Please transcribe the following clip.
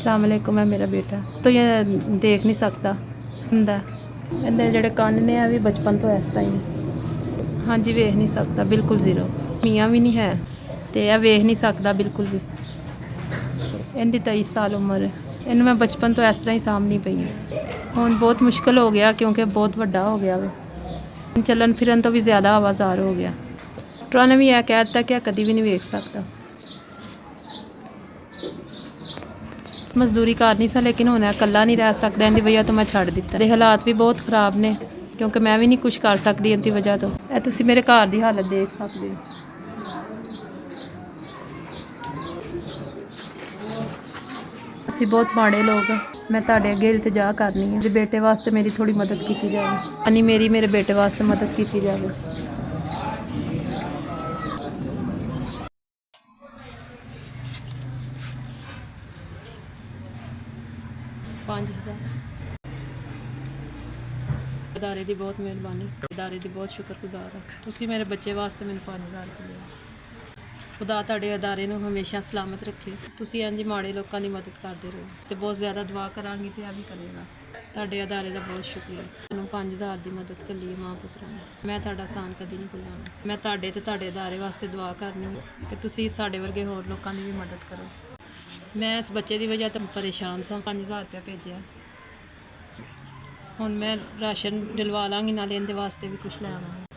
अस्सलाम वालेकुम है मेरा बेटा तो ये देख नहीं सकता ਹੁੰਦਾ ਇਹਦੇ ਜਿਹੜੇ ਕੰਨ ਨੇ ਆ ਵੀ ਬਚਪਨ ਤੋਂ ਇਸ ਤਰ੍ਹਾਂ ਹੀ ਹਾਂਜੀ ਵੇਖ ਨਹੀਂ ਸਕਦਾ ਬਿਲਕੁਲ ਜ਼ੀਰੋ ਮੀਆਂ ਵੀ ਨਹੀਂ ਹੈ ਤੇ ਇਹ ਵੇਖ ਨਹੀਂ ਸਕਦਾ ਬਿਲਕੁਲ ਵੀ ਇਹਦੀ 23 ਸਾਲ ਉਮਰ ਹੈ ਇਹਨੂੰ ਮੈਂ ਬਚਪਨ ਤੋਂ ਇਸ ਤਰ੍ਹਾਂ ਹੀ ਸਾਂਭਣੀ ਪਈ ਹੈ ਹੁਣ ਬਹੁਤ ਮੁਸ਼ਕਿਲ ਹੋ ਗਿਆ ਕਿਉਂਕਿ ਬਹੁਤ ਵੱਡਾ ਹੋ ਗਿਆ ਵਾ ਚੱਲਣ ਫਿਰਨ ਤੋਂ ਵੀ ਜ਼ਿਆਦਾ ਆਵਾਜ਼ਾਰ ਹੋ ਗਿਆ ਡਾਕਟਰਾਂ ਨੇ ਵੀ ਇਹ ਕਹਿ ਦਿੱਤਾ ਕਿ ਇਹ ਕਦੀ ਵੀ ਨਹੀਂ ਵੇਖ ਸਕਦਾ ਮਜ਼ਦੂਰੀ ਕਰ ਨਹੀਂ ਸੀ ਲੇਕਿਨ ਹੁਣ ਇਕੱਲਾ ਨਹੀਂ ਰਹਿ ਸਕਦਾ ਇਹਦੀ ਵਜ੍ਹਾ ਤੋਂ ਮੈਂ ਛੱਡ ਦਿੱਤਾ ਤੇ ਹਾਲਾਤ ਵੀ ਬਹੁਤ ਖਰਾਬ ਨੇ ਕਿਉਂਕਿ ਮੈਂ ਵੀ ਨਹੀਂ ਕੁਝ ਕਰ ਸਕਦੀ ਇਹਦੀ ਵਜ੍ਹਾ ਤੋਂ ਇਹ ਤੁਸੀਂ ਮੇਰੇ ਘਰ ਦੀ ਹਾਲਤ ਦੇਖ ਸਕਦੇ ਹੋ ਅਸੀਂ ਬਹੁਤ ਮਾੜੇ ਲੋਕ ਹਾਂ ਮੈਂ ਤੁਹਾਡੇ ਅੱਗੇ ਇਲਤਜਾ ਕਰਨੀ ਹੈ ਮੇਰੇ ਬੇਟੇ ਵਾਸਤੇ ਮੇਰੀ ਥੋੜੀ ਮਦਦ ਕੀਤੀ ਜਾਵੇ ਯਾਨੀ ਮੇਰੀ ਮੇਰੇ ਬੇਟੇ ਵਾਸਤੇ ਮਦਦ ਕੀਤੀ ਜਾਵੇ ਅਦਾਰੇ ਦੀ ਬਹੁਤ ਮਿਹਰਬਾਨੀ ਅਦਾਰੇ ਦੀ ਬਹੁਤ ਸ਼ੁਕਰਗੁਜ਼ਾਰ ਹਾਂ ਤੁਸੀਂ ਮੇਰੇ ਬੱਚੇ ਵਾਸਤੇ ਮੈਨੂੰ 5000 ਰੁਪਏ ਖੁਦਾ ਤੁਹਾਡੇ ਅਦਾਰੇ ਨੂੰ ਹਮੇਸ਼ਾ ਸਲਾਮਤ ਰੱਖੇ ਤੁਸੀਂ ਇੰਝ ਮਾੜੇ ਲੋਕਾਂ ਦੀ ਮਦਦ ਕਰਦੇ ਰਹੋ ਤੇ ਬਹੁਤ ਜ਼ਿਆਦਾ ਦੁਆ ਕਰਾਂਗੀ ਤੇ ਆ ਵੀ ਕਰੇਗਾ ਤੁਹਾਡੇ ਅਦਾਰੇ ਦਾ ਬਹੁਤ ਸ਼ੁਕਰੀਆ ਤੁਹਾਨੂੰ 5000 ਦੀ ਮਦਦ ਕੱਲੀ ਮਾਂ ਪੁੱਤਰਾਂ ਨੇ ਮੈਂ ਤੁਹਾਡਾ ਆਸਾਨ ਕਦੀ ਨਹੀਂ ਭੁੱਲਾਂਗਾ ਮੈਂ ਤੁਹਾਡੇ ਤੇ ਤੁਹਾਡੇ ਅਦਾਰੇ ਵਾਸਤੇ ਦੁਆ ਕਰਨੀ ਕਿ ਤੁਸੀਂ ਸਾਡੇ ਵਰਗੇ ਹੋਰ ਲੋਕਾਂ ਦੀ ਵੀ ਮਦਦ ਕਰੋ ਮੈਂ ਇਸ ਬੱਚੇ ਦੀ ਵਜ੍ਹਾ ਤੋਂ ਪਰੇਸ਼ਾਨ ਸਾਂ 5000 ਰੁਪਏ ਭੇਜਿਆ ਹੁਣ ਮੈਂ ਰਾਸ਼ਨ ਡਲਵਾ ਲਾਂਗੀ ਨਾਲੇ ਇਹਦੇ ਵਾਸਤੇ ਵੀ ਕੁਝ ਲੈ ਆਵਾਂਗੀ